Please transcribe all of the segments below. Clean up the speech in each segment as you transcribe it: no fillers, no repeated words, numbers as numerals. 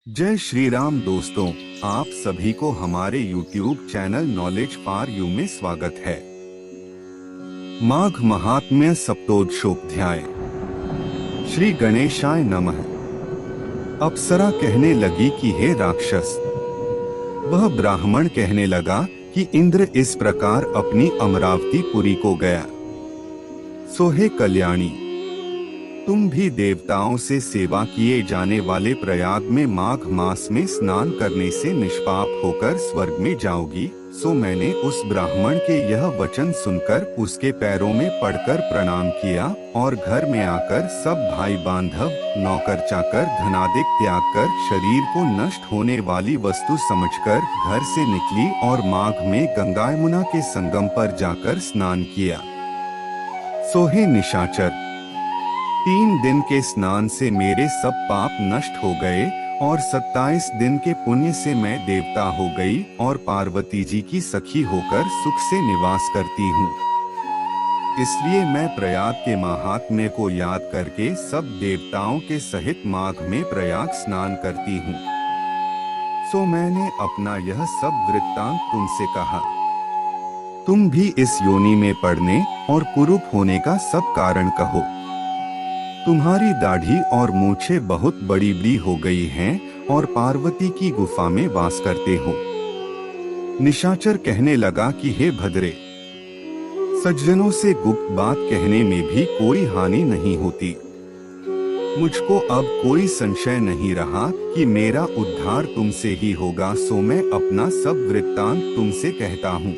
जय श्री राम दोस्तों, आप सभी को हमारे YouTube channel knowledge for you में स्वागत है। माघ महात्म्य सप्तोदशोध्याय। श्री गणेशाय नमः। अप्सरा कहने लगी कि हे राक्षस। वह ब्राह्मण कहने लगा कि इंद्र इस प्रकार अपनी अमरावती पुरी को गया। सो हे कल्याणी, तुम भी देवताओं से सेवा किए जाने वाले प्रयाग में माघ मास में स्नान करने से निष्पाप होकर स्वर्ग में जाओगी। सो मैंने उस ब्राह्मण के यह वचन सुनकर उसके पैरों में पड़कर प्रणाम किया और घर में आकर सब भाई बांधव, नौकर चाकर, धनादिक त्याग कर शरीर को नष्ट होने वाली वस्तु समझकर घर से निकली और माघ में गंगा यमुना के संगम पर जाकर स्नान किया। सो हे निशाचर, 3 दिन के स्नान से मेरे सब पाप नष्ट हो गए और 27 दिन के पुण्य से मैं देवता हो गई और पार्वती जी की सखी होकर सुख से निवास करती हूँ। इसलिए मैं प्रयाग के महात्म्य को याद करके सब देवताओं के सहित माघ में प्रयाग स्नान करती हूँ। सो मैंने अपना यह सब वृत्तांत तुमसे कहा। तुम भी इस योनि में पड़ने और कुरूप होने का सब कारण कहो। तुम्हारी दाढ़ी और मूछें बहुत बड़ी बड़ी हो गई हैं और पार्वती की गुफा में वास करते हो। निशाचर कहने लगा कि हे भद्रे, सज्जनों से गुप्त बात कहने में भी कोई हानि नहीं होती। मुझको अब कोई संशय नहीं रहा कि मेरा उद्धार तुमसे ही होगा। सो मैं अपना सब वृत्तांत तुमसे कहता हूँ।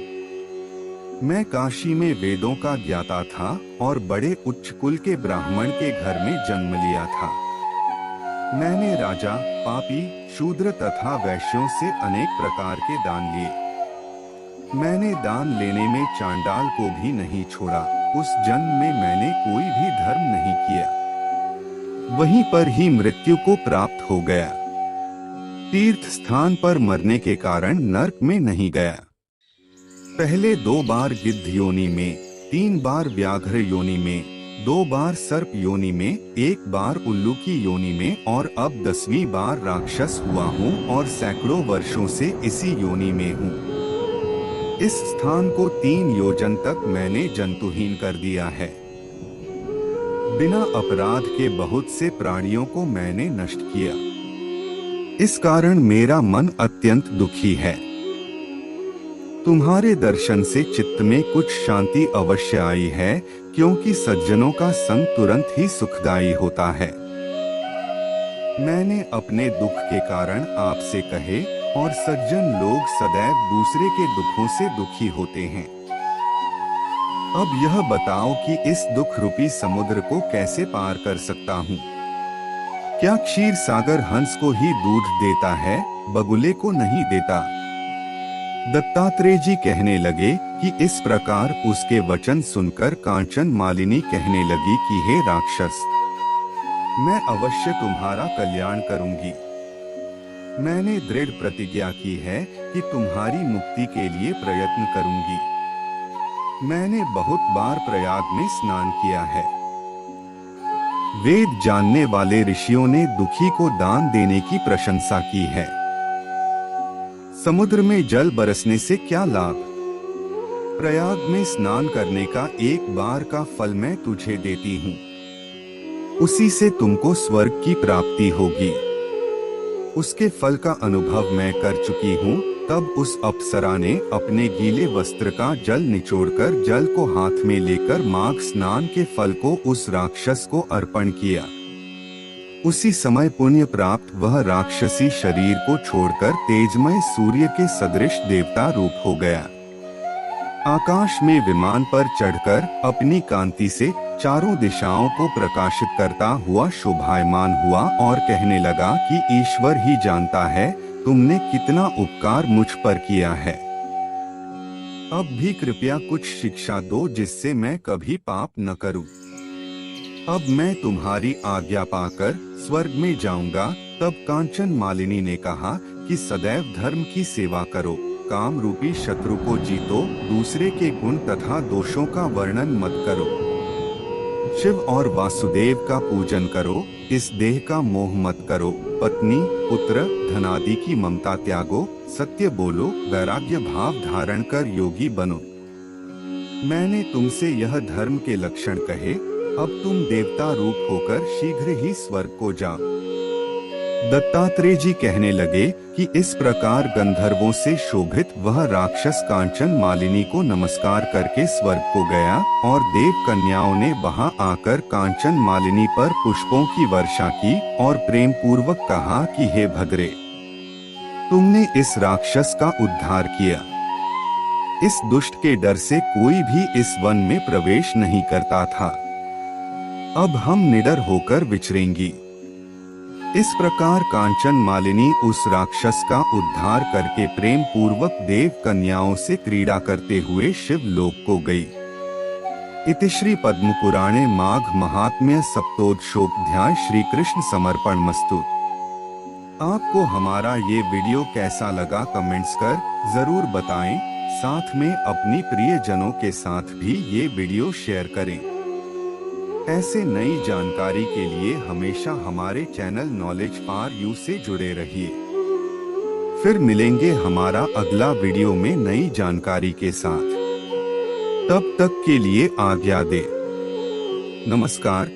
मैं काशी में वेदों का ज्ञाता था और बड़े उच्च कुल के ब्राह्मण के घर में जन्म लिया था। मैंने राजा, पापी, शूद्र तथा वैश्यों से अनेक प्रकार के दान लिए। मैंने दान लेने में चांडाल को भी नहीं छोड़ा। उस जन्म में मैंने कोई भी धर्म नहीं किया। वहीं पर ही मृत्यु को प्राप्त हो गया। तीर्थ स्थान पर मरने के कारण नरक में नहीं गया। पहले 2 बार गिद्ध योनि में, 3 बार व्याघ्र योनि में, 2 बार सर्प योनि में, 1 बार उल्लू की योनि में और अब 10वीं बार राक्षस हुआ हूँ और सैकड़ों वर्षों से इसी योनि में हूँ। इस स्थान को 3 योजन तक मैंने जंतुहीन कर दिया है। बिना अपराध के बहुत से प्राणियों को मैंने नष्ट किया। इस कारण मेरा मन अत्यंत दुखी है। तुम्हारे दर्शन से चित्त में कुछ शांति अवश्य आई है, क्योंकि सज्जनों का संग तुरंत ही सुखदायी होता है। मैंने अपने दुख के कारण आपसे कहे और सज्जन लोग सदैव दूसरे के दुखों से दुखी होते हैं। अब यह बताओ कि इस दुख रूपी समुद्र को कैसे पार कर सकता हूँ। क्या क्षीर सागर हंस को ही दूध देता है, बगुले को नहीं देता? दत्तात्रेय जी कहने लगे कि इस प्रकार उसके वचन सुनकर कांचन मालिनी कहने लगी कि हे राक्षस, मैं अवश्य तुम्हारा कल्याण करूंगी। मैंने दृढ़ प्रतिज्ञा की है कि तुम्हारी मुक्ति के लिए प्रयत्न करूंगी। मैंने बहुत बार प्रयाग में स्नान किया है। वेद जानने वाले ऋषियों ने दुखी को दान देने की प्रशंसा की है। समुद्र में जल बरसने से क्या लाभ? प्रयाग में स्नान करने का 1 बार का फल मैं तुझे देती हूँ। उसी से तुमको स्वर्ग की प्राप्ति होगी। उसके फल का अनुभव मैं कर चुकी हूँ। तब उस अप्सरा ने अपने गीले वस्त्र का जल निचोड़कर जल को हाथ में लेकर माघ स्नान के फल को उस राक्षस को अर्पण किया। उसी समय पुण्य प्राप्त वह राक्षसी शरीर को छोड़कर तेजमय सूर्य के सदृश देवता रूप हो गया। आकाश में विमान पर चढ़कर अपनी कांति से चारों दिशाओं को प्रकाशित करता हुआ शोभायमान हुआ और कहने लगा कि ईश्वर ही जानता है तुमने कितना उपकार मुझ पर किया है। अब भी कृपया कुछ शिक्षा दो जिससे मैं कभी पाप न करूं। अब मैं तुम्हारी आज्ञा पाकर स्वर्ग में जाऊंगा। तब कांचन मालिनी ने कहा कि सदैव धर्म की सेवा करो, काम रूपी शत्रु को जीतो, दूसरे के गुण तथा दोषों का वर्णन मत करो। शिव और वासुदेव का पूजन करो, इस देह का मोह मत करो, पत्नी, पुत्र, धनादि की ममता त्यागो, सत्य बोलो, वैराग्य भाव धारण कर योगी बनो। मैंने तुमसे यह धर्म के लक्षण कहे, अब तुम देवता रूप होकर शीघ्र ही स्वर्ग को जाओ। दत्तात्रेय जी कहने लगे कि इस प्रकार गंधर्वों से शोभित वह राक्षस कांचन मालिनी को नमस्कार करके स्वर्ग को गया और देव कन्याओं ने वहां आकर कांचन मालिनी पर पुष्पों की वर्षा की और प्रेम पूर्वक कहा कि हे भद्रे, तुमने इस राक्षस का उद्धार किया। इस दुष्ट के डर से कोई भी इस वन में प्रवेश नहीं करता था। अब हम निडर होकर विचरेंगी। इस प्रकार कांचन मालिनी उस राक्षस का उद्धार करके प्रेम पूर्वक देव कन्याओं से क्रीड़ा करते हुए शिव लोक को गई। इति श्री पद्म पुराणे माघ महात्म्य सप्तोदशोऽध्याय श्री कृष्ण समर्पणमस्तु। आपको हमारा ये वीडियो कैसा लगा कमेंट्स कर जरूर बताएं। साथ में अपनी प्रियजनों के साथ भी ये वीडियो शेयर करें। ऐसे नई जानकारी के लिए हमेशा हमारे चैनल नॉलेज फॉर यू से जुड़े रहिए। फिर मिलेंगे हमारा अगला वीडियो में नई जानकारी के साथ। तब तक के लिए आज्ञा दे। नमस्कार।